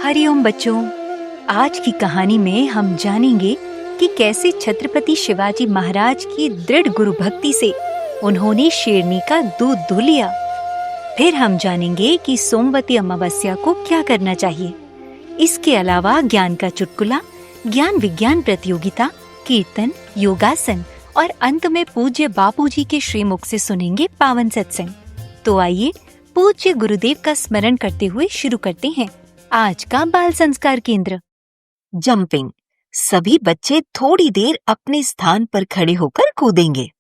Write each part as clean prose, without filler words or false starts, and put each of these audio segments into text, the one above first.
हरिओम बच्चों, आज की कहानी में हम जानेंगे कि कैसे छत्रपति शिवाजी महाराज की दृढ़ गुरु भक्ति से उन्होंने शेरनी का दूध दूह लिया। फिर हम जानेंगे कि सोमवती अमावस्या को क्या करना चाहिए। इसके अलावा ज्ञान का चुटकुला, ज्ञान विज्ञान प्रतियोगिता, कीर्तन, योगासन और अंत में पूज्य बापूजी के श्रीमुख से सुनेंगे पावन सत्संग। तो आइए पूज्य गुरुदेव का स्मरण करते हुए शुरू करते हैं आज का बाल संस्कार केंद्र। जंपिंग। सभी बच्चे थोड़ी देर अपने स्थान पर खड़े होकर कूदेंगे।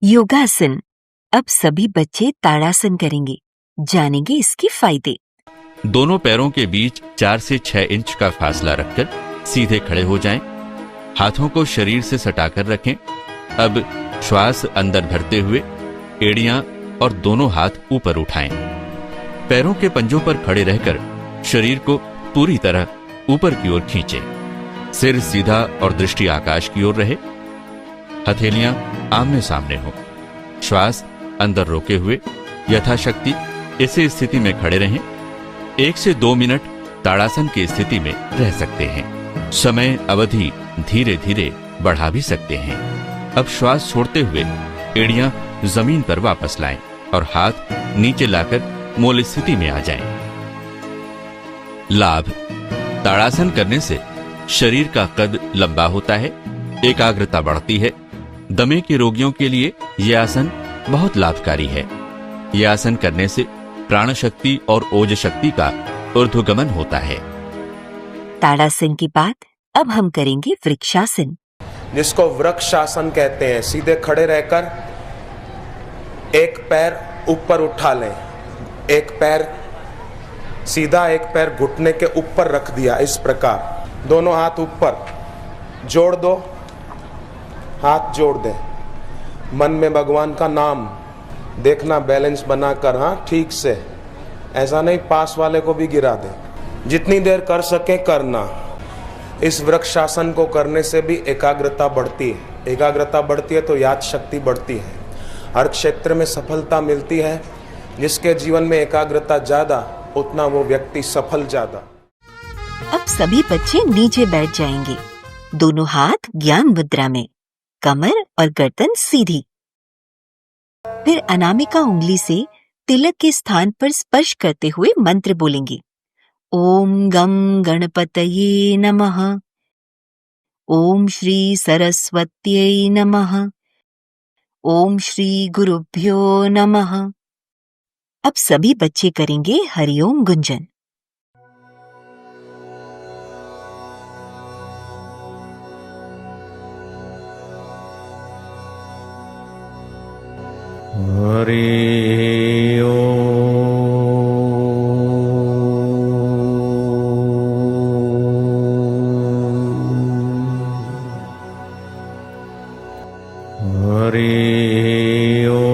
योगासन। अब सभी बच्चे ताड़ासन करेंगे। जानेंगे इसके फायदे। दोनों पैरों के बीच 4 से 6 इंच का फासला रखकर सीधे खड़े हो जाएं। हाथों को शरीर से सटाकर रखें। अब श्वास अंदर भरते हुए एड़ियां और दोनों हाथ ऊपर उठाएं। पैरों के पंजों पर खड़े रहकर शरीर को पूरी तरह ऊपर की ओर खींचें। सिर सीधा और दृष्टि आकाश की ओर रहे। हथेलियां आमने सामने हो। श्वास अंदर रोके हुए यथाशक्ति इसी स्थिति में खड़े रहें। 1 से 2 मिनट ताड़ासन की स्थिति में रह सकते हैं। समय अवधि धीरे धीरे बढ़ा भी सकते हैं। अब श्वास छोड़ते हुए एड़ियां जमीन पर वापस लाएं और हाथ नीचे लाकर मूल स्थिति में आ जाएं। लाभ। ताड़ासन करने से शरीर का कद लंबा होता है, एकाग्रता बढ़ती है। दमे के रोगियों के लिए यह आसन बहुत लाभकारी है। यह आसन करने से प्राण शक्ति और ओज शक्ति का ऊर्ध्वगमन होता है। ताड़ासन की बात अब हम करेंगे वृक्षासन, जिसको वृक्षासन कहते हैं। सीधे खड़े रहकर एक पैर ऊपर उठा लें। एक पैर सीधा, एक पैर घुटने के ऊपर रख दिया। इस प्रकार दोनों हाथ ऊपर जोड़ दो, हाथ जोड़ दे। मन में भगवान का नाम देखना, बैलेंस बनाकर, हाँ ठीक से, ऐसा नहीं पास वाले को भी गिरा दे। जितनी देर कर सके करना। इस वृक्षासन को करने से भी एकाग्रता बढ़ती है। एकाग्रता बढ़ती है तो याद शक्ति बढ़ती है, हर क्षेत्र में सफलता मिलती है, जिसके जीवन में एकाग्रता ज्यादा उतना वो व्यक्ति सफल ज्यादा। अब सभी बच्चे नीचे बैठ जाएंगे, दोनों हाथ ज्ञान मुद्रा में, कमर और गर्दन सीधी। फिर अनामिका उंगली से तिलक के स्थान पर स्पर्श करते हुए मंत्र बोलेंगे। ओम गम गणपतये नमः, ओम श्री सरस्वत्यै नमः, ओम श्री गुरुभ्यो नमः। अब सभी बच्चे करेंगे हरिओम गुंजन। हरि ओम। हरि ओम।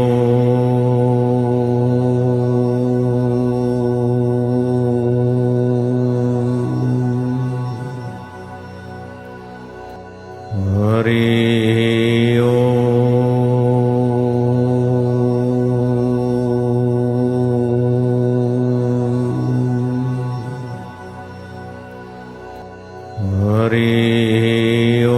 हरि ओम। हरि ओम।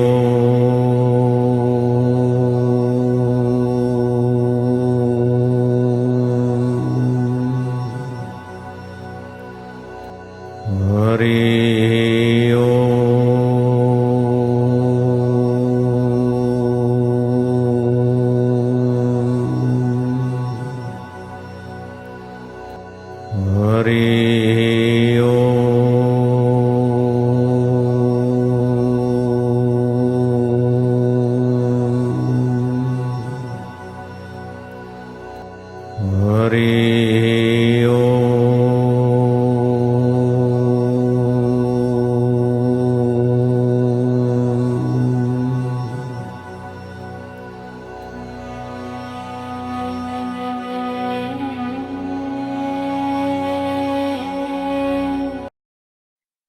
हरि ओम। हरि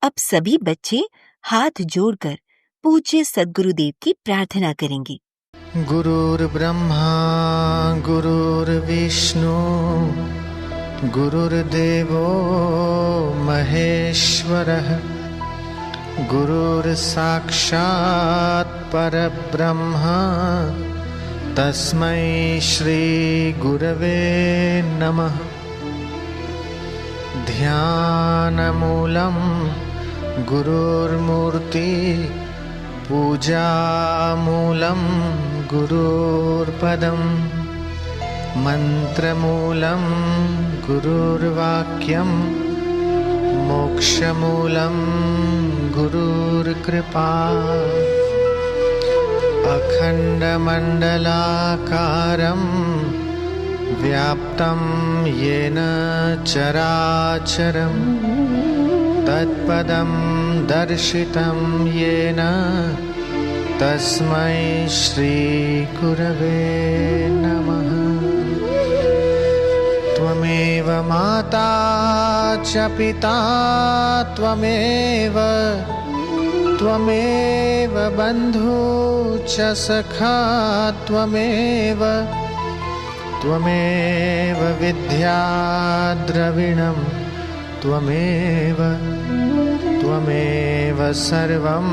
अब सभी बच्चे हाथ जोड़कर पूज्य सद्गुरुदेव की प्रार्थना करेंगे। गुरुर्ब्रह्मा गुरुर्विष्णु गुरुर्देवो महेश्वरः गुरुर्साक्षात् परब्रह्म तस्मै श्री गुरवे नमः। ध्यानमूलं गुरुर्मूर्ति पूजामूलं गुरुर्पदं मन्त्रमूलं गुरुर्वाक्यं मोक्षमूलं गुरुर्कृपा। अखण्डमण्डलाकारं व्याप्तं येन चराचरं तत्पदं दर्शितं येन तस्मै श्रीगुरवे नमः। त्वमेव माता च पिता त्वमेव बन्धु च सखा त्वमेव विद्या द्रविणं त्वमेव सर्वं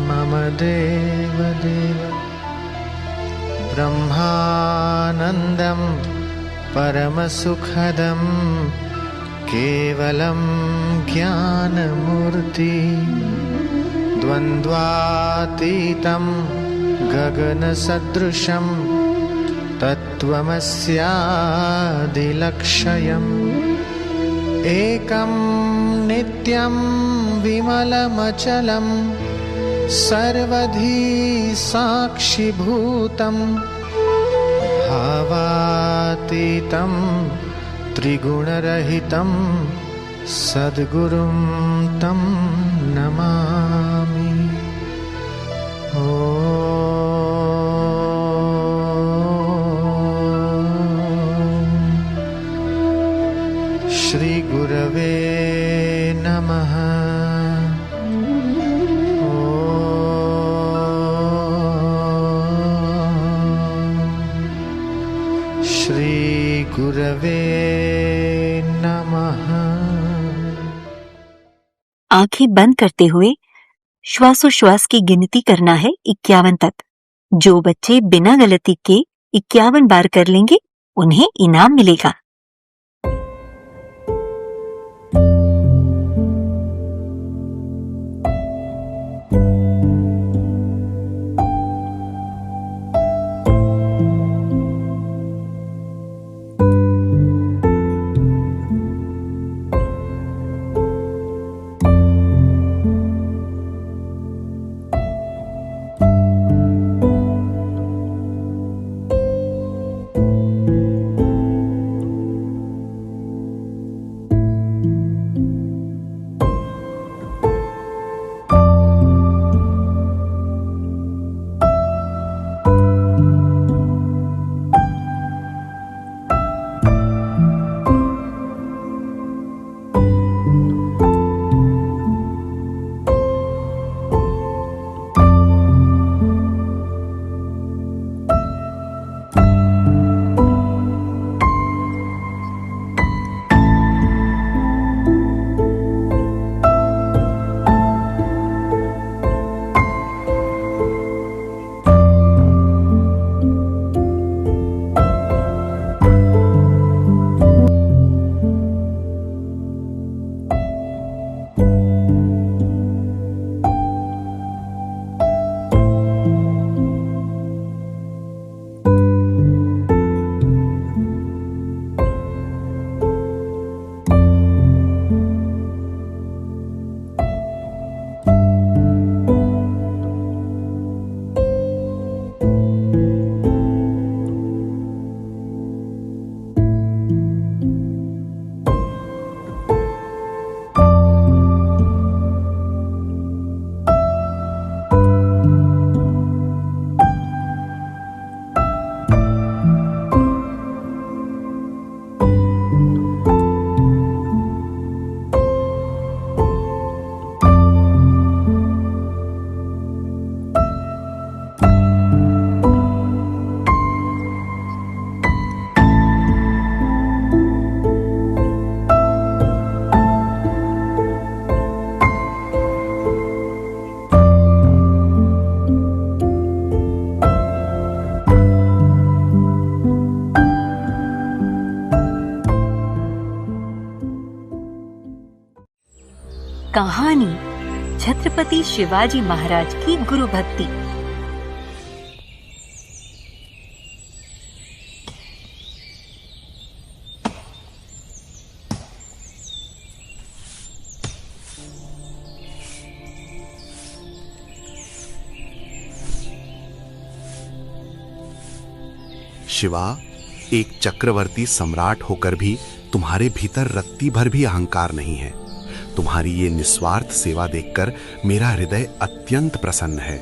मम देवदेव। ब्रह्मानन्दं परमसुखदं केवलं ज्ञानमूर्ति द्वन्द्वातीतं गगनसदृशं तत्त्वमस्यादिलक्ष्यम् एकं नित्यं विमलमचलं सर्वधी साक्षिभूतं भावातीतं त्रिगुणरहितं सद्गुरुं तं नमामि। श्री गुरवे नमः। श्री गुरवे आंखें बंद करते हुए श्वासोश्वास की गिनती करना है 51 तक। जो बच्चे बिना गलती के 51 बार कर लेंगे उन्हें इनाम मिलेगा। कहानी छत्रपति शिवाजी महाराज की गुरु भक्ति। शिवा, एक चक्रवर्ती सम्राट होकर भी तुम्हारे भीतर रत्ती भर भी अहंकार नहीं है। तुम्हारी ये निस्वार्थ सेवा देखकर मेरा हृदय अत्यंत प्रसन्न है।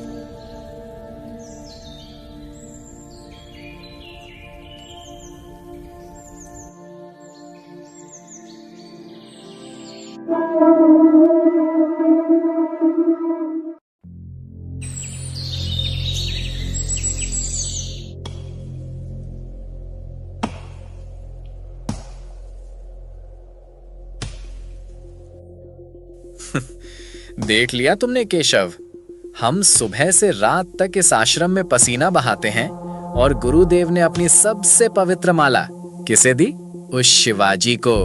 देख लिया तुमने केशव, हम सुबह से रात तक इस आश्रम में पसीना बहाते हैं और गुरुदेव ने अपनी सबसे पवित्र माला किसे दी? उस शिवाजी को।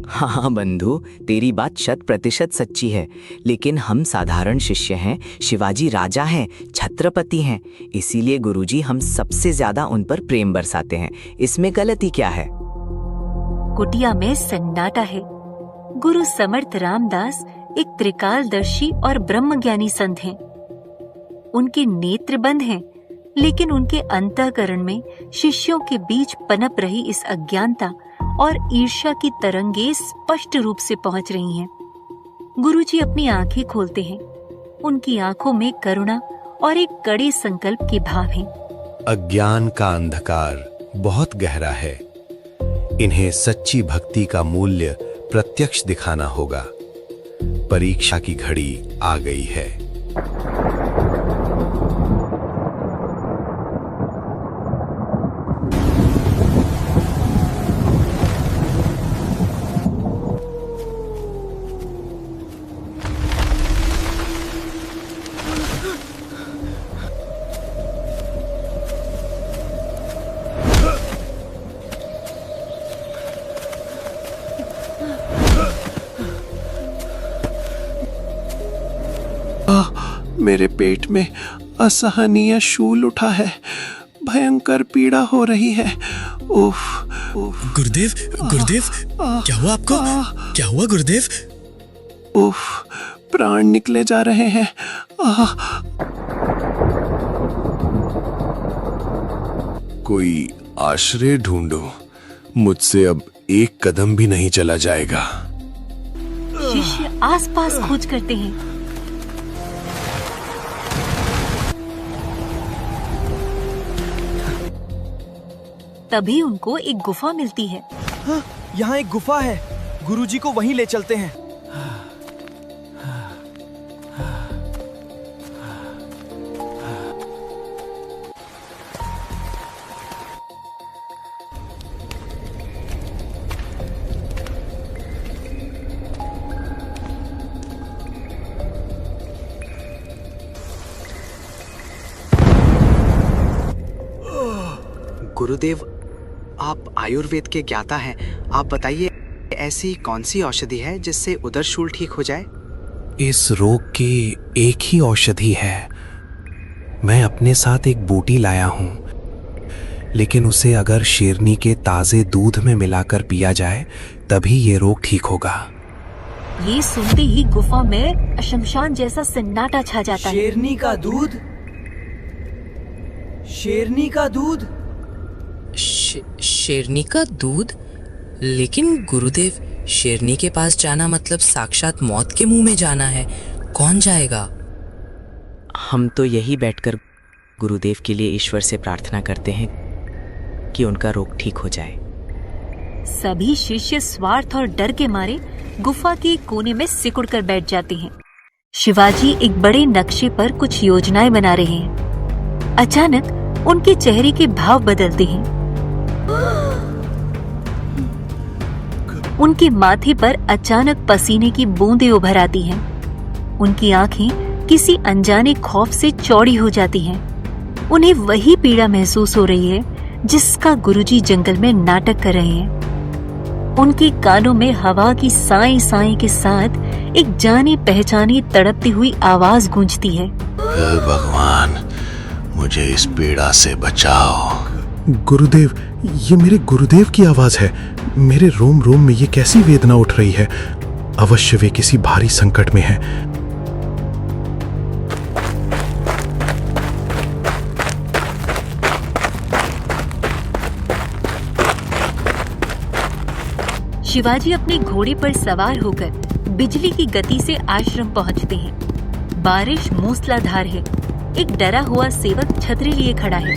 हाँ बंधु, तेरी बात 100% सच्ची है, लेकिन हम साधारण शिष्य हैं, शिवाजी राजा हैं, छत्रपति हैं, इसीलिए गुरुजी हम सबसे ज्यादा उन पर प्रेम बरसाते हैं। इसमें गलती क्या है? कुटिया में सन्नाटा है। गुरु समर्थ रामदास एक त्रिकालदर्शी और ब्रह्मज्ञानी संत हैं। उनके नेत्र बंद हैं, लेकिन उनके अंतःकरण में शिष्यों के बीच पनप रही इस अज्ञानता और ईर्ष्या की तरंगे स्पष्ट रूप से पहुंच रही हैं। गुरुजी अपनी आंखें खोलते हैं। उनकी आंखों में करुणा और एक कड़े संकल्प के भाव हैं। अज्ञान का अंधकार बहुत गहरा है। इन्हें सच्ची भक्ति का मूल्य प्रत्यक्ष दिखाना होगा। परीक्षा की घड़ी आ गई है। मेरे पेट में असहनीय शूल उठा है, भयंकर पीड़ा हो रही है। उफ, उफ। गुरुदेव, गुरुदेव, क्या हुआ आपको? क्या हुआ गुरुदेव? उफ, प्राण निकले जा रहे हैं। कोई आश्रय ढूंढो, मुझसे अब एक कदम भी नहीं चला जाएगा। शिष्य आसपास खोज करते हैं। तभी उनको एक गुफा मिलती है। हाँ, यहाँ एक गुफा है। गुरुजी को वहीं ले चलते हैं। गुरुदेव, आप आयुर्वेद के ज्ञाता हैं। आप बताइए, ऐसी कौन सी औषधि है जिससे उदर शूल ठीक हो जाए? इस रोग की एक ही औषधि है। मैं अपने साथ एक बूटी लाया हूँ, लेकिन उसे अगर शेरनी के ताजे दूध में मिलाकर पिया जाए तभी ये रोग ठीक होगा। ये सुनते ही गुफा में शमशान जैसा सन्नाटा छा जाता है। शेरनी का दूध? शेरनी का दूध? शेरनी का दूध? लेकिन गुरुदेव, शेरनी के पास जाना मतलब साक्षात मौत के मुंह में जाना है। कौन जाएगा? हम तो यही बैठकर गुरुदेव के लिए ईश्वर से प्रार्थना करते हैं कि उनका रोग ठीक हो जाए। सभी शिष्य स्वार्थ और डर के मारे गुफा के एक कोने में सिकुड़ कर बैठ जाते हैं। शिवाजी एक बड़े नक्शे पर कुछ योजनाएं बना रहे हैं। अचानक उनके चेहरे के भाव बदलते हैं। उनके माथे पर अचानक पसीने की बूंदें उभर आती हैं। उनकी आंखें किसी अनजाने खौफ से चौड़ी हो जाती हैं। उन्हें वही पीड़ा महसूस हो रही है जिसका गुरुजी जंगल में नाटक कर रहे हैं। उनके कानों में हवा की साए साए के साथ एक जानी पहचानी तड़पती हुई आवाज गूंजती है। भगवान, मुझे इस पीड़ा से बचाओ। गुरुदेव, ये मेरे गुरुदेव की आवाज है। मेरे रोम रोम में ये कैसी वेदना उठ रही है। अवश्य वे किसी भारी संकट में हैं। शिवाजी अपने घोड़े पर सवार होकर बिजली की गति से आश्रम पहुंचते हैं। बारिश मूसलाधार है। एक डरा हुआ सेवक छतरी लिए खड़ा है।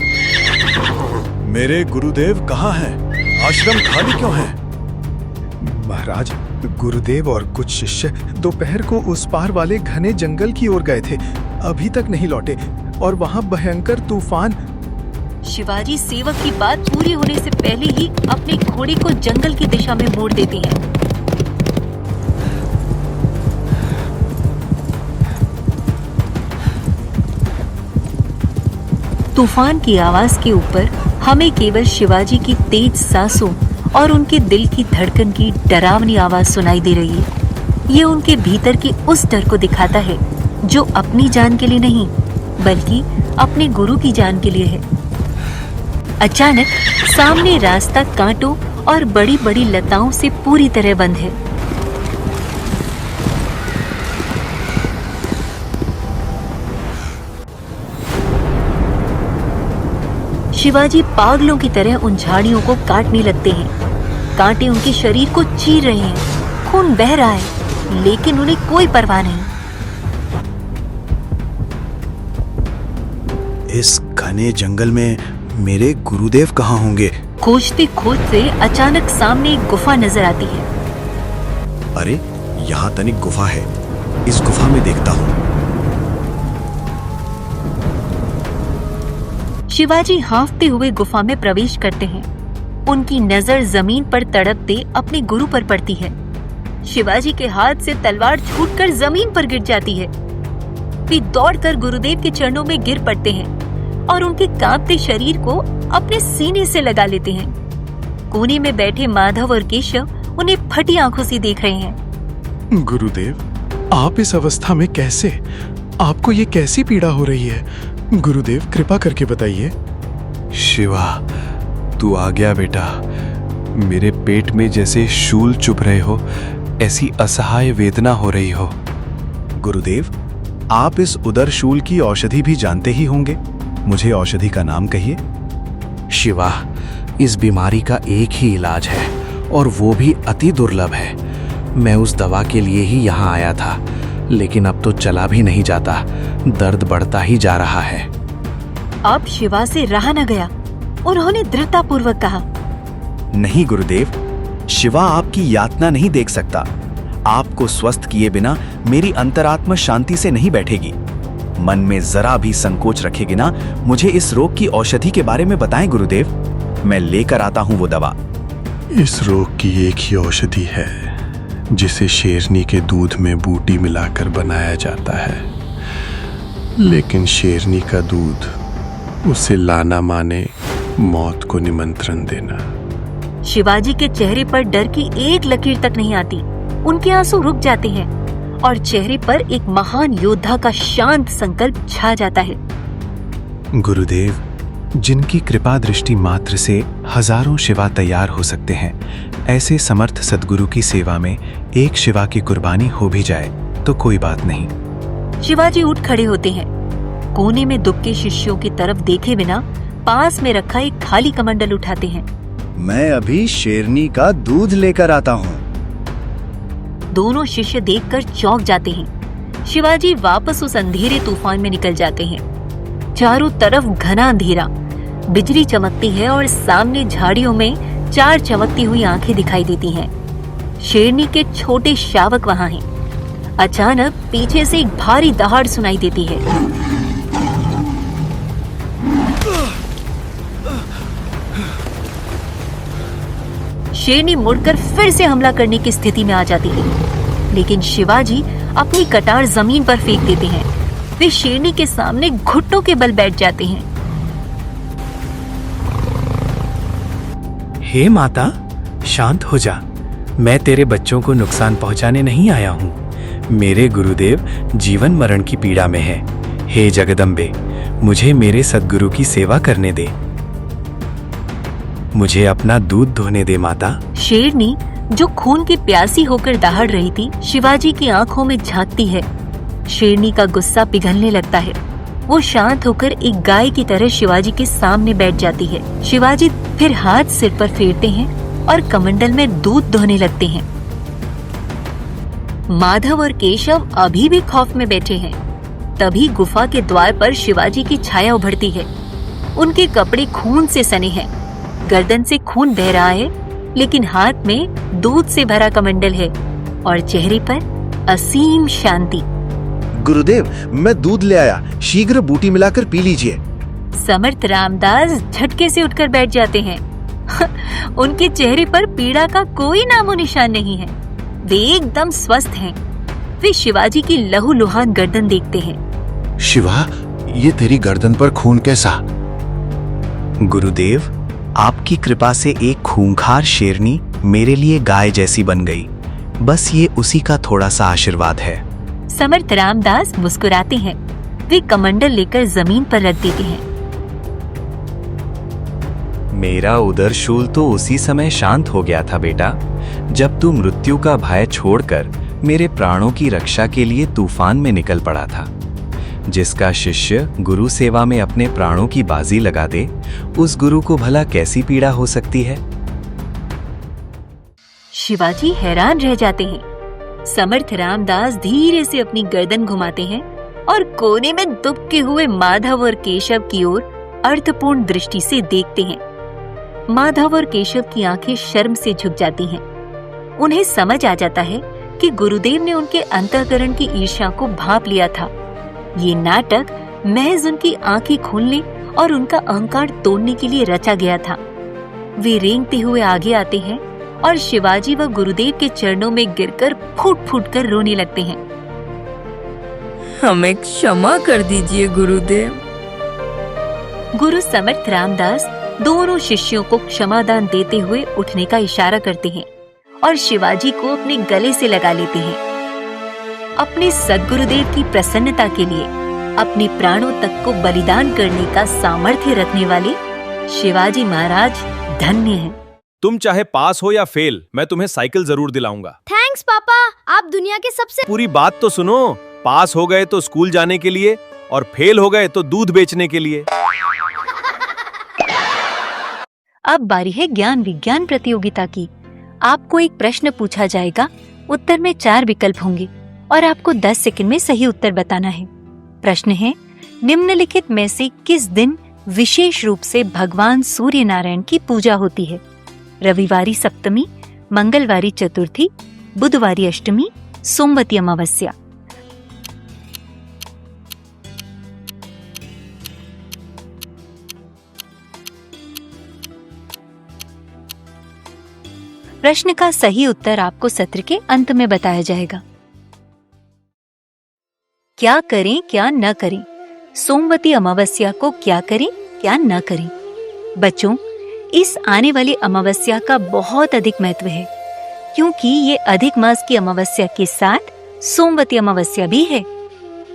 मेरे गुरुदेव कहाँ हैं? आश्रम खाली क्यों है? महाराज, गुरुदेव और कुछ शिष्य दोपहर को उस पार वाले घने जंगल की ओर गए थे, अभी तक नहीं लौटे, और वहाँ भयंकर तूफान। शिवाजी सेवक की बात पूरी होने से पहले ही अपने घोड़े को जंगल की दिशा में मोड़ देते हैं। तूफान की आवाज के ऊपर हमें केवल शिवाजी की तेज सांसों और उनके दिल की धड़कन की डरावनी आवाज सुनाई दे रही है। ये उनके भीतर के उस डर को दिखाता है जो अपनी जान के लिए नहीं, बल्कि अपने गुरु की जान के लिए है। अचानक सामने रास्ता कांटों और बड़ी बड़ी लताओं से पूरी तरह बंद है। शिवाजी पागलों की तरह उन झाड़ियों को काटने लगते हैं। कांटे उनके शरीर को चीर रहे हैं। खून बह रहा है, लेकिन उन्हें कोई परवाह नहीं। इस घने जंगल में मेरे गुरुदेव कहाँ होंगे? खोजते खोजते अचानक सामने एक गुफा नजर आती है। अरे, यहाँ तनिक गुफा है। इस गुफा में देखता हूँ। शिवाजी हांफते हुए गुफा में प्रवेश करते हैं। उनकी नजर जमीन पर तड़पते अपने गुरु पर पड़ती है। शिवाजी के हाथ से तलवार छूटकर जमीन पर गिर जाती है। वे दौड़कर गुरुदेव के चरणों में गिर पड़ते हैं और उनके कांपते शरीर को अपने सीने से लगा लेते हैं। कोने में बैठे माधव और केशव उन्हें फटी आंखों से देख रहे हैं। गुरुदेव, आप इस अवस्था में कैसे? आपको ये कैसी पीड़ा हो रही है? गुरुदेव कृपा करके बताइए। शिवा, तू आ गया बेटा। मेरे पेट में जैसे शूल चुभ रहे हो, ऐसी असहाय वेदना हो रही हो। गुरुदेव, आप इस उदर शूल की औषधि भी जानते ही होंगे। मुझे औषधि का नाम कहिए। शिवा, इस बीमारी का एक ही इलाज है और वो भी अति दुर्लभ है। मैं उस दवा के लिए ही यहाँ आया था, लेकिन अब तो चला भी नहीं जाता, दर्द बढ़ता ही जा रहा है। अब शिवा से रहा न गया। उन्होंने दृढ़तापूर्वक कहा, नहीं गुरुदेव, शिवा आपकी यातना नहीं देख सकता। आपको स्वस्थ किए बिना मेरी अंतरात्मा शांति से नहीं बैठेगी। मन में जरा भी संकोच रखेगी ना, मुझे इस रोग की औषधि के बारे में बताएं गुरुदेव। मैं लेकर आता हूं वो दवा। इस रोग की एक ही औषधि है जिसे शेरनी के दूध में बूटी मिलाकर बनाया जाता है, लेकिन शेरनी का दूध उसे लाना माने मौत को निमंत्रण देना। शिवाजी के चेहरे पर डर की एक लकीर तक नहीं आती। उनके आंसू रुक जाते हैं और चेहरे पर एक महान योद्धा का शांत संकल्प छा जाता है। गुरुदेव, जिनकी कृपा दृष्टि मात्र से हजारों शिवा तैयार हो सकते हैं, ऐसे समर्थ सद्गुरु की सेवा में एक शिवा की कुर्बानी हो भी जाए तो कोई बात नहीं। शिवाजी उठ खड़े होते हैं। कोने में दुबके शिष्यों की तरफ देखे बिना पास में रखा एक खाली कमंडल उठाते हैं। मैं अभी शेरनी का दूध लेकर आता हूँ। दोनों शिष्य देखकर चौंक जाते हैं। शिवाजी वापस उस अंधेरे तूफान में निकल जाते हैं। चारों तरफ घना अंधेरा, बिजली चमकती है और सामने झाड़ियों में 4 चमकती हुई आंखें दिखाई देती हैं। शेरनी के छोटे शावक वहां हैं। अचानक पीछे से एक भारी दहाड़ सुनाई देती है। शेरनी मुड़कर फिर से हमला करने की स्थिति में आ जाती है, लेकिन शिवाजी अपनी कटार जमीन पर फेंक देते हैं। वे शेरनी के सामने घुटनों के बल बैठ जाते हैं। हे माता, शांत हो जा। मैं तेरे बच्चों को नुकसान पहुंचाने नहीं आया हूँ। मेरे गुरुदेव जीवन मरण की पीड़ा में है। हे जगदम्बे, मुझे मेरे सद्गुरु की सेवा करने दे। मुझे अपना दूध धोने दे माता। शेरनी, जो खून की प्यासी होकर दहाड़ रही थी, शिवाजी की आंखों में झांकती है। शेरनी का गुस्सा पिघलने लगता है। वो शांत होकर एक गाय की तरह शिवाजी के सामने बैठ जाती है। शिवाजी फिर हाथ सिर पर फेरते हैं और कमंडल में दूध धोने लगते हैं। माधव और केशव अभी भी खौफ में बैठे हैं। तभी गुफा के द्वार पर शिवाजी की छाया उभरती है। उनके कपड़े खून से सने हैं, गर्दन से खून बह रहा है, लेकिन हाथ में दूध से भरा कमंडल है और चेहरे पर असीम शांति। गुरुदेव, मैं दूध ले आया, शीघ्र बूटी मिलाकर पी लीजिए। समर्थ रामदास झटके से उठकर बैठ जाते हैं। उनके चेहरे पर पीड़ा का कोई नामो निशान नहीं है। वे एकदम स्वस्थ हैं। वे शिवाजी की लहूलुहान गर्दन देखते हैं। शिवा, ये तेरी गर्दन पर खून कैसा? गुरुदेव, आपकी कृपा से एक खूंखार शेरनी मेरे लिए गाय जैसी बन गई। बस ये उसी का थोड़ा सा आशीर्वाद है। समर्थ रामदास मुस्कुराते हैं। वे कमंडल लेकर जमीन पर रख देते हैं। मेरा उदर शूल तो उसी समय शांत हो गया था बेटा, जब तू मृत्यु का भय छोड़कर मेरे प्राणों की रक्षा के लिए तूफान में निकल पड़ा था। जिसका शिष्य गुरु सेवा में अपने प्राणों की बाजी लगा दे, उस गुरु को भला कैसी पीड़ा हो सकती है। शिवाजी हैरान रह जाते हैं। समर्थ रामदास धीरे से अपनी गर्दन घुमाते हैं और कोने में दुबके हुए माधव और केशव की ओर अर्थपूर्ण दृष्टि से देखते हैं। माधव और केशव की आंखें शर्म से झुक जाती हैं। उन्हें समझ आ जाता है कि गुरुदेव ने उनके अंतःकरण की ईर्ष्या को भांप लिया था। ये नाटक महज उनकी आंखें खोलने और उनका अहंकार तोड़ने के लिए रचा गया था। वे रेंगते हुए आगे आते हैं और शिवाजी व गुरुदेव के चरणों में गिरकर फूट फूट कर रोने लगते हैं। हमें क्षमा कर दीजिए गुरुदेव। गुरु समर्थ रामदास दोनों शिष्यों को क्षमादान देते हुए उठने का इशारा करते हैं और शिवाजी को अपने गले से लगा लेते हैं। अपने सद्गुरुदेव की प्रसन्नता के लिए अपने प्राणों तक को बलिदान करने का सामर्थ्य रखने वाले शिवाजी महाराज धन्य हैं। तुम चाहे पास हो या फेल, मैं तुम्हें साइकिल जरूर दिलाऊंगा। थैंक्स पापा, आप दुनिया के सबसे। पूरी बात तो सुनो। पास हो गए तो स्कूल जाने के लिए और फेल हो गए तो दूध बेचने के लिए। अब बारी है ज्ञान विज्ञान प्रतियोगिता की। आपको एक प्रश्न पूछा जाएगा, उत्तर में 4 विकल्प होंगे और आपको 10 सेकंड में सही उत्तर बताना है। प्रश्न है, निम्नलिखित में से किस दिन विशेष रूप से भगवान सूर्य नारायण की पूजा होती है? रविवारी सप्तमी, मंगलवारी चतुर्थी, बुधवारी अष्टमी, सोमवती अमावस्या। प्रश्न का सही उत्तर आपको सत्र के अंत में बताया जाएगा। क्या करें क्या न करें? सोमवती अमावस्या को क्या करें क्या न करें? बच्चों, इस आने वाली अमावस्या का बहुत अधिक महत्व है, क्योंकि ये अधिक मास की अमावस्या के साथ सोमवती अमावस्या भी है।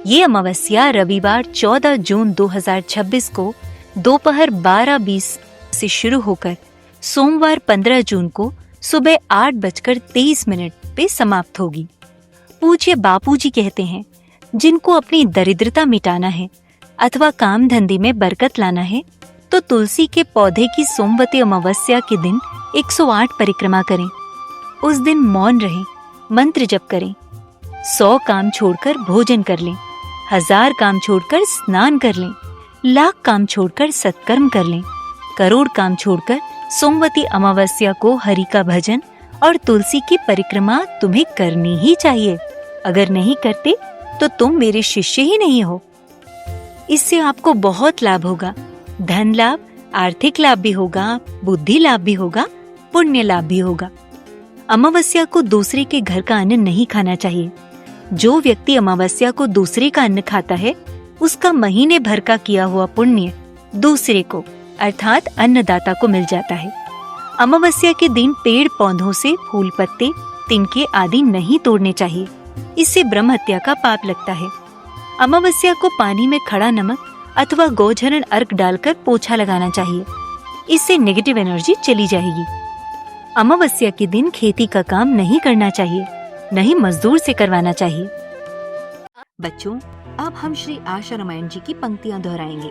ये अमावस्या रविवार 14 जून 2026 को दोपहर 12:20 से शुरू होकर सोमवार 15 जून को सुबह 8:23 पे समाप्त होगी। पूज्य बापूजी कहते हैं, जिनको अपनी दरिद्रता मिटाना है अथवा काम धंधे में बरकत लाना है तो तुलसी के पौधे की सोमवती अमावस्या के दिन 108 परिक्रमा करें। उस दिन मौन रहें, मंत्र जप करें, 100 काम छोड़कर भोजन कर लें, 1000 काम छोड़कर स्नान कर लें, लाख काम छोड़कर सत्कर्म कर लें, करोड़ काम छोड़कर सोमवती अमावस्या को हरि का भजन और तुलसी की परिक्रमा तुम्हें करनी ही चाहिए। अगर नहीं करते तो तुम मेरे शिष्य ही नहीं हो। इससे आपको बहुत लाभ होगा। धन लाभ, आर्थिक लाभ भी होगा, बुद्धि लाभ भी होगा, पुण्य लाभ भी होगा। अमावस्या को दूसरे के घर का अन्न नहीं खाना चाहिए। जो व्यक्ति अमावस्या को दूसरे का अन्न खाता है, उसका महीने भर का किया हुआ पुण्य दूसरे को अर्थात अन्नदाता को मिल जाता है। अमावस्या के दिन पेड़ पौधों से फूल पत्ते, तिनके आदि नहीं तोड़ने चाहिए। इससे ब्रह्म हत्या का पाप लगता है। अमावस्या को पानी में खड़ा नमक अथवा गोचरण अर्क डालकर पोछा लगाना चाहिए। इससे नेगेटिव एनर्जी चली जाएगी। अमावस्या के दिन खेती का काम नहीं करना चाहिए, नहीं मजदूर से करवाना चाहिए। बच्चों, अब हम श्री आशा रामायण जी की पंक्तियां दोहराएंगे।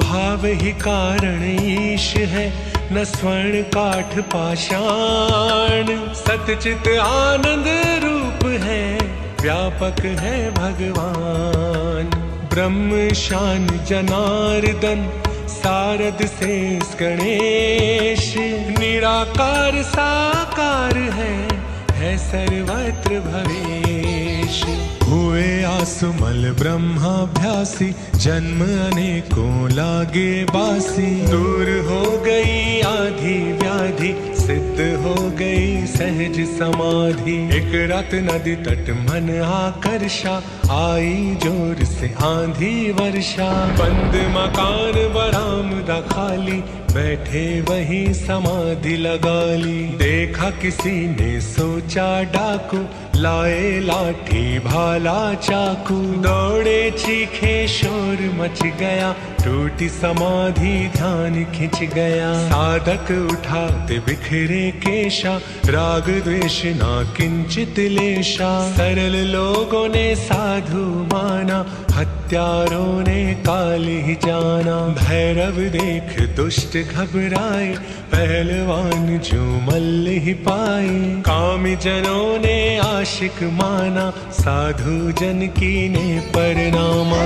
भाव ही कारण ईश है, न स्वर्ण काठ पाषाण। सतचित आनंद रूप है, व्यापक है भगवान। ब्रह्म शान जनार्दन, सारद शेष गणेश। निराकार साकार है सर्वत्र भवेश। हुए आसुमल ब्रह्माभ्यासी, जन्म अनेकों लागे बासी। दूर हो गई आधी व्याधि, सिद्ध हो गई सहज समाधि। एक रात नदी तट मन आकर्षा, आई जोर से आंधी वर्षा। बंद मकान बरामदा खाली, बैठे वहीं समाधि लगा ली। देखा किसी ने सोचा डाकू, लाए लाठी भाला चाकू। दौड़े चीखे शोर मच गया, टूटी समाधि ध्यान खिंच गया। साधक उठाते बिखरे केशा, राग द्वेष ना किंचित लेशा। सरल लोगों ने साधु माना, हत्यारों ने काल ही जाना। भैरव देख दुष्ट घबराए, पहलवान जो मल्ल ही पाए। कामी जनों ने आशिक माना, साधु जन की ने परनामा।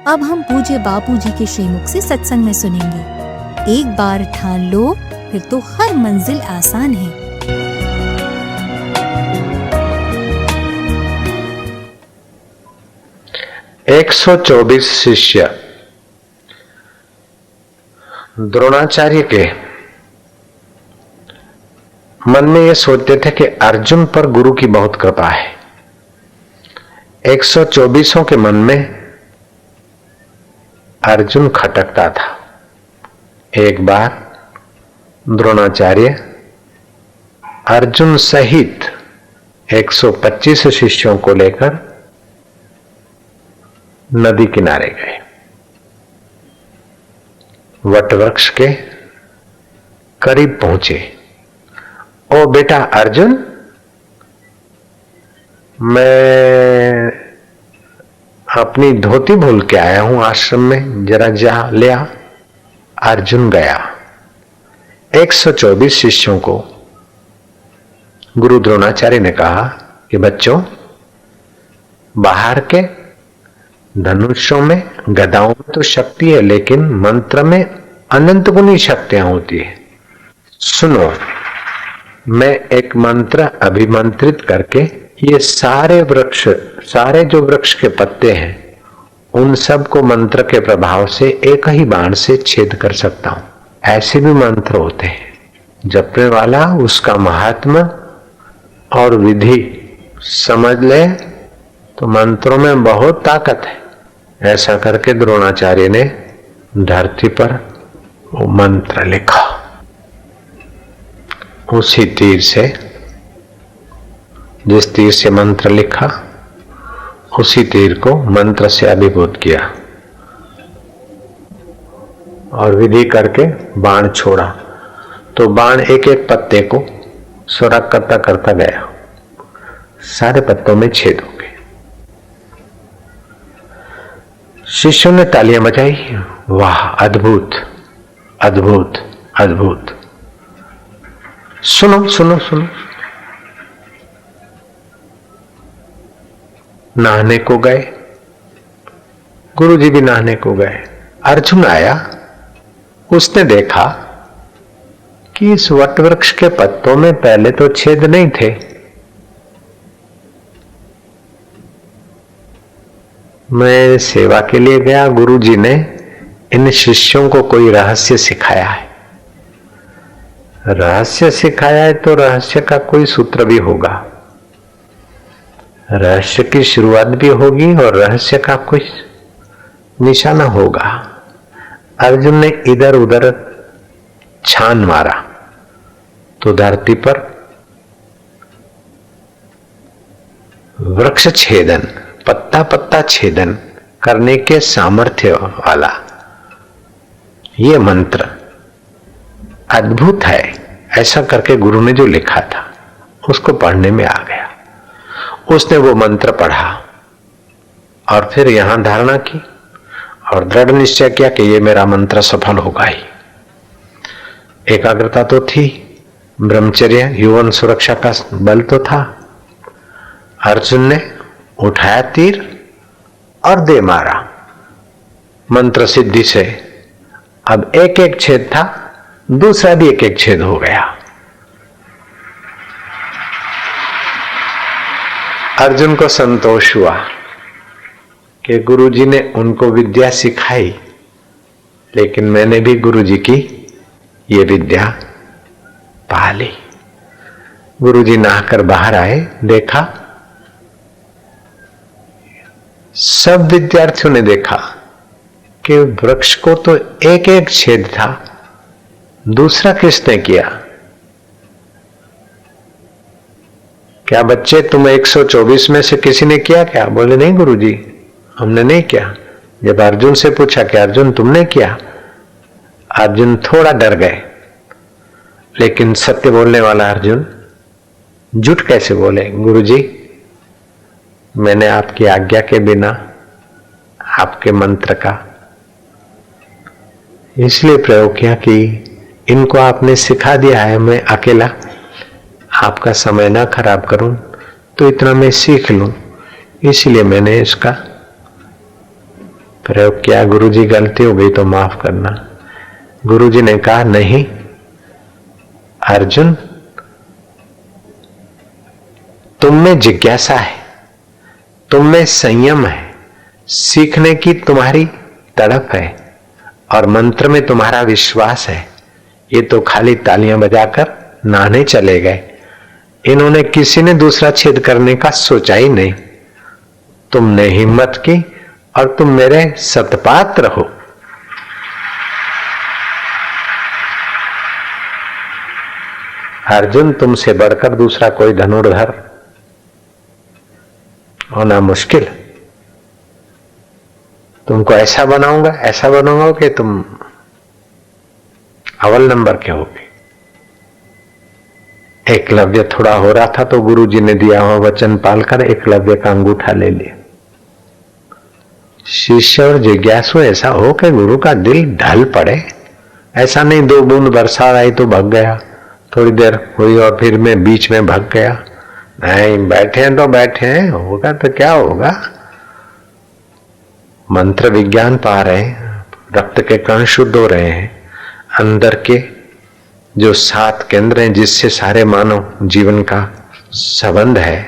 अब हम पूज्य बापूजी के श्रीमुख से सत्संग में सुनेंगे। एक बार ठान लो, फिर तो हर मंजिल आसान है। एक 124 शिष्य द्रोणाचार्य के मन में ये सोचते थे कि अर्जुन पर गुरु की बहुत कृपा है। 124 के मन में अर्जुन खटकता था। एक बार द्रोणाचार्य अर्जुन सहित 125 शिष्यों को लेकर नदी किनारे गए। वटवृक्ष के करीब पहुंचे। ओ बेटा अर्जुन, मैं अपनी धोती भूल के आया हूं आश्रम में, जरा जा ले आ। अर्जुन गया। 124 शिष्यों को गुरु द्रोणाचार्य ने कहा कि बच्चों, बाहर के धनुषों में, गदाओं में तो शक्ति है, लेकिन मंत्र में अनंत गुनी शक्तियां होती है। सुनो, मैं एक मंत्र अभिमंत्रित करके ये सारे वृक्ष, सारे जो वृक्ष के पत्ते हैं, उन सब को मंत्र के प्रभाव से एक ही बाण से छेद कर सकता हूं। ऐसे भी मंत्र होते हैं। जपने वाला उसका महात्मा और विधि समझ ले तो मंत्रों में बहुत ताकत है। ऐसा करके द्रोणाचार्य ने धरती पर वो मंत्र लिखा। उसी तीर से, जिस तीर से मंत्र लिखा, उसी तीर को मंत्र से अभिभूत किया और विधि करके बाण छोड़ा तो बाण एक एक पत्ते को सुरग करता करता गया। सारे पत्तों में छेद हो गए। शिष्यों ने तालियां बजाई। वाह, अद्भुत अद्भुत अद्भुत। सुनो सुनो सुनो। नहाने को गए। गुरुजी भी नहाने को गए। अर्जुन आया। उसने देखा कि इस वटवृक्ष के पत्तों में पहले तो छेद नहीं थे। मैं सेवा के लिए गया। गुरुजी ने इन शिष्यों को कोई रहस्य सिखाया है। रहस्य सिखाया है तो रहस्य का कोई सूत्र भी होगा, रहस्य की शुरुआत भी होगी और रहस्य का कोई निशाना होगा। अर्जुन ने इधर उधर छान मारा तो धरती पर वृक्ष छेदन, पत्ता पत्ता छेदन करने के सामर्थ्य वाला ये मंत्र अद्भुत है। ऐसा करके गुरु ने जो लिखा था उसको पढ़ने में आ गया। उसने वो मंत्र पढ़ा और फिर यहां धारणा की और दृढ़ निश्चय किया कि ये मेरा मंत्र सफल होगा ही। एकाग्रता तो थी, ब्रह्मचर्य, यौवन सुरक्षा का बल तो था। अर्जुन ने उठाया तीर और दे मारा मंत्र सिद्धि से। अब एक एक छेद था, दूसरा भी एक एक छेद हो गया। अर्जुन को संतोष हुआ कि गुरुजी ने उनको विद्या सिखाई, लेकिन मैंने भी गुरुजी की ये विद्या पा ली। गुरुजी नहाकर बाहर आए, देखा सब विद्यार्थियों ने देखा कि वृक्ष को तो एक एक छेद था, दूसरा किसने किया? क्या बच्चे तुम 124 में से किसी ने किया क्या? बोले नहीं गुरुजी, हमने नहीं किया। जब अर्जुन से पूछा कि अर्जुन तुमने किया, अर्जुन थोड़ा डर गए, लेकिन सत्य बोलने वाला अर्जुन झूठ कैसे बोले? गुरुजी, मैंने आपकी आज्ञा के बिना आपके मंत्र का इसलिए प्रयोग किया कि इनको आपने सिखा दिया है, मैं अकेला आपका समय ना खराब करूं, तो इतना मैं सीख लूं, इसलिए मैंने इसका प्रयोग किया। गुरुजी, गलती हो गई तो माफ करना। गुरुजी ने कहा नहीं अर्जुन, तुम में जिज्ञासा है, तुम में संयम है, सीखने की तुम्हारी तड़प है और मंत्र में तुम्हारा विश्वास है। ये तो खाली तालियां बजाकर नहाने चले गए, इन्होंने किसी ने दूसरा छेद करने का सोचा ही नहीं। तुमने हिम्मत की और तुम मेरे सतपात्र हो। अर्जुन, तुमसे बढ़कर दूसरा कोई धनुर्धर होना मुश्किल। तुमको ऐसा बनाऊंगा कि तुम अव्वल नंबर के होगे। एकलव्य थोड़ा हो रहा था तो गुरुजी ने दिया हुआ वचन पालकर एकलव्य का अंगूठा ले लिया। शिष्य और जिज्ञासु ऐसा हो कि गुरु का दिल ढल पड़े, ऐसा नहीं 2 बूंद बरसात आई तो भग गया, थोड़ी देर हुई और फिर मैं बीच में भग गया। नहीं, बैठे हैं तो बैठे हैं, होगा तो क्या होगा। मंत्र विज्ञान पा रहे हैं, रक्त के कण शुद्ध हो रहे हैं, अंदर के जो 7 केंद्र हैं जिससे सारे मानव जीवन का संबंध है,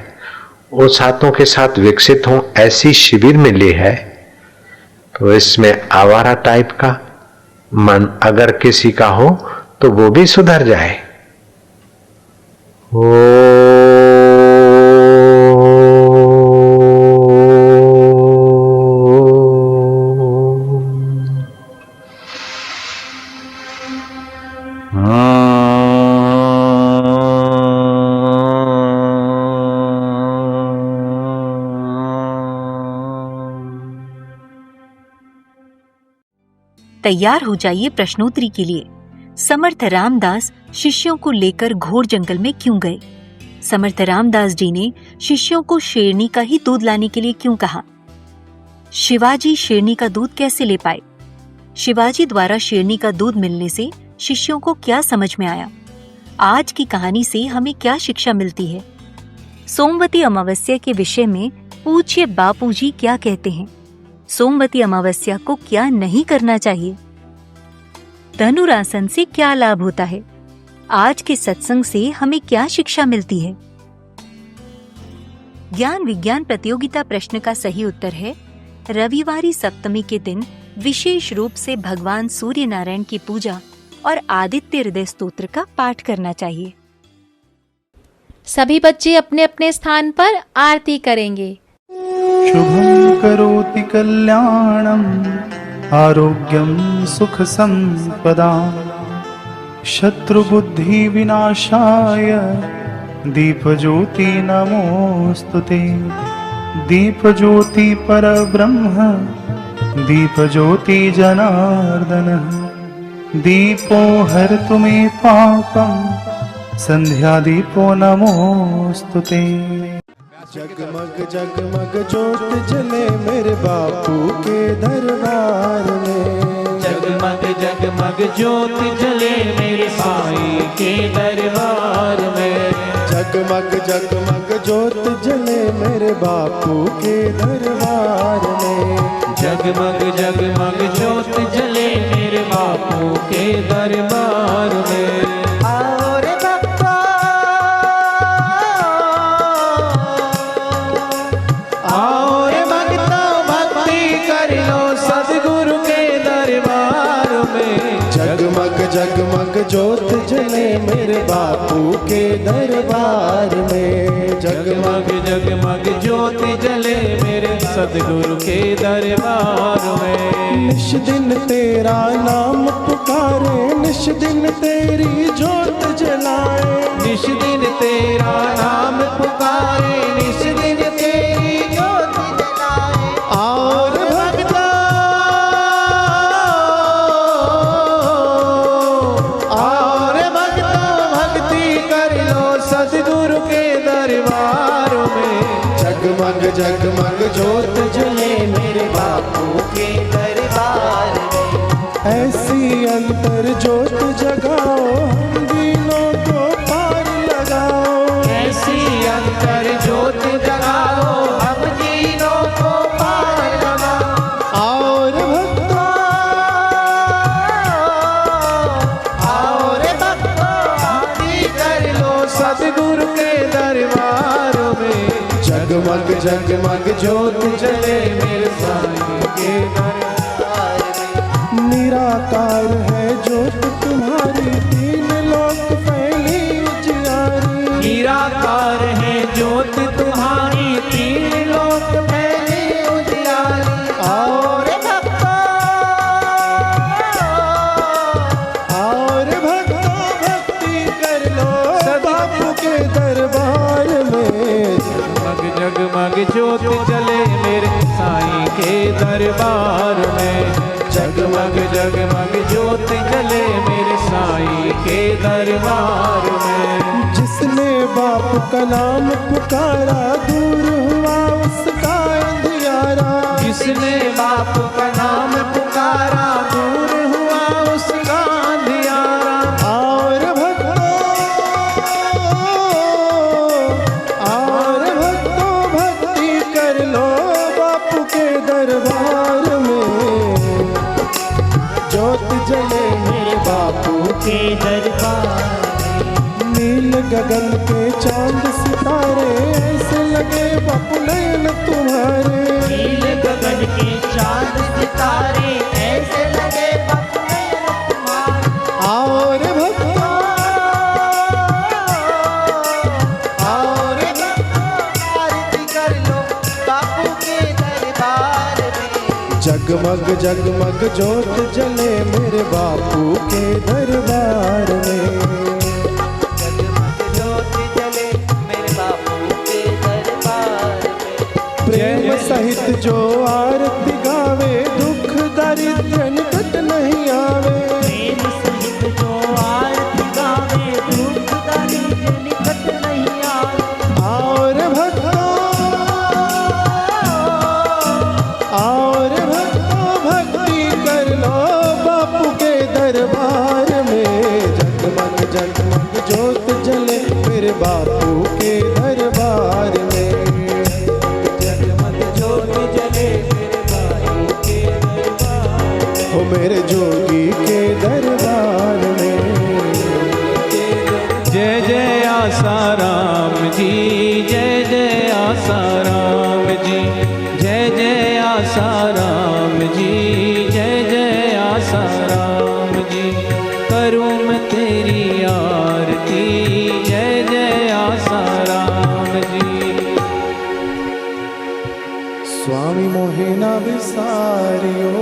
वो 7 के साथ विकसित हों, ऐसी शिविर मिली है। तो इसमें आवारा टाइप का मन अगर किसी का हो तो वो भी सुधर जाए। तैयार हो जाइए प्रश्नोत्तरी के लिए। समर्थ रामदास शिष्यों को लेकर घोर जंगल में क्यों गए? समर्थ रामदास जी ने शिष्यों को शेरनी का ही दूध लाने के लिए क्यों कहा? शिवाजी शेरनी का दूध कैसे ले पाए? शिवाजी द्वारा शेरनी का दूध मिलने से शिष्यों को क्या समझ में आया? आज की कहानी से हमें क्या शिक्षा मिलती है? सोमवती अमावस्या के विषय में पूज्य बापूजी क्या कहते हैं? सोमवती अमावस्या को क्या नहीं करना चाहिए? धनुरासन से क्या लाभ होता है? आज के सत्संग से हमें क्या शिक्षा मिलती है? ज्ञान विज्ञान प्रतियोगिता प्रश्न का सही उत्तर है रविवारी सप्तमी के दिन विशेष रूप से भगवान सूर्य नारायण की पूजा और आदित्य हृदय स्तोत्र का पाठ करना चाहिए। सभी बच्चे अपने अपने स्थान पर आरती करेंगे। शुभं करोति कल्याणं आरोग्यं सुख संपदा शत्रुबुद्धि विनाशाय दीपज्योति नमोस्तुते। दीपज्योति परब्रह्म दीपज्योति जनार्दन दीपो हरतु मे पापं संध्यादीपो नमोस्तुते। जगमग जगमग ज्योत जले मेरे बापू के दरबार में। जगमग जगमग ज्योत जले मेरे साईं के दरबार में। जगमग जगमग ज्योत जले मेरे बापू के दरबार में। जगमग जगमग ज्योत जले मेरे बापू के दरबार में। जगमग ज्योत जले मेरे बापू के दरबार में। जगमग जगमग ज्योत जले मेरे सदगुरु के दरबार में। निश दिन तेरा नाम पुकारे निश दिन तेरी ज्योत जलाए। निश दिन तेरा नाम पुकारे निश दिन तेरी ज्योत जलाए। और जगमग ज्योत जले मेरे बापू के दरबार में। ऐसी अंतर ज्योत जगाओ हम दीनों को पार लगाओ। ऐसी अंतर ज्योत जगाओ हम दीनों को पार लगाओ। और भक्तों आरती कर लो सदगुरु के दरबार में। जगमग जगमग ज्योत जले मेरे साईं के दरबार में। निराकार है ज्योत तुम्हारी तीन लोक फैली उजियारी। निराकार है ज्योत तुम्हारी तीन लोक फैली जगमग ज्योत जले मेरे साईं के दरबार में। जगमग जगमग ज्योत जले मेरे साईं के दरबार में। जिसने बाप का नाम पुकारा दूर हुआ उसका अंधियारा। जिसने बाप का नाम पुकारा दूर हुआ उसका अंधियारा। और भक्तों भक्ति कर लो बापू के दरबार में। ज्योत जले मेरे बापू के दरबार। नील गगन के चांद सितारे ऐसे लगे बापू नयन तुम्हारे। नील गगन के चांद सितारे ऐसे लगे बापू नयन तुम्हारे। और भक्तों आरती कर लो बापू के दरबार में। जगमग जगमग ज्योत जले मेरे बापू के दरबार में। प्रेम सहित जो आरती गावे दुख दारिद्र्य निकट नहीं आवे। प्रेम सहित जो आरती गावे दुख दारिद्र्य निकट नहीं आवे। और भक्तों भक्ति कर लो बापू के दरबार में। जगमग जगमग ज्योत जले मेरे बापू के दरबार में। हो मेरे जोगी के दरबार में। जय जय आसाराम जी, जय जय आसाराम जी। जय जय आसाराम जी, जय जय आसाराम जी। करूँ मैं तेरी आरती, जय जय आसाराम जी। स्वामी मोहे ना विसारियो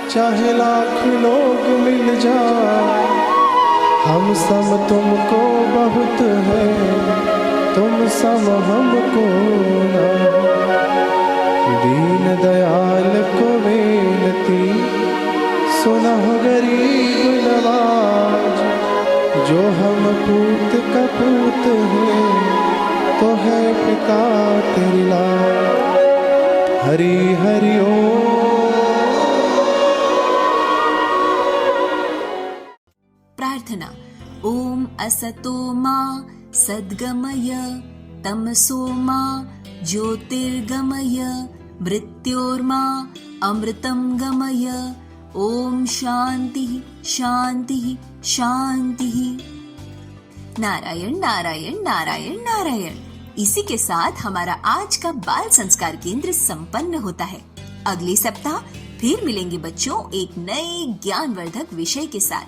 चाहे लाख लोग मिल जाए। हम सम तुमको बहुत है तुम सम हमको ना। दीन दयाल को बेनती सुना गरीब नवाज। जो हम पूत का पूत है तो है पिता तेरी लाज। हरि हरि ओम। प्रार्थना। ओम असतो मा सद्गमय तमसो मा ज्योतिर्गमय मृत्योर्मा अमृतं गमय। ओम शांति शांति शांति। नारायण नारायण नारायण नारायण। इसी के साथ हमारा आज का बाल संस्कार केंद्र संपन्न होता है। अगले सप्ताह फिर मिलेंगे बच्चों एक नए ज्ञानवर्धक विषय के साथ।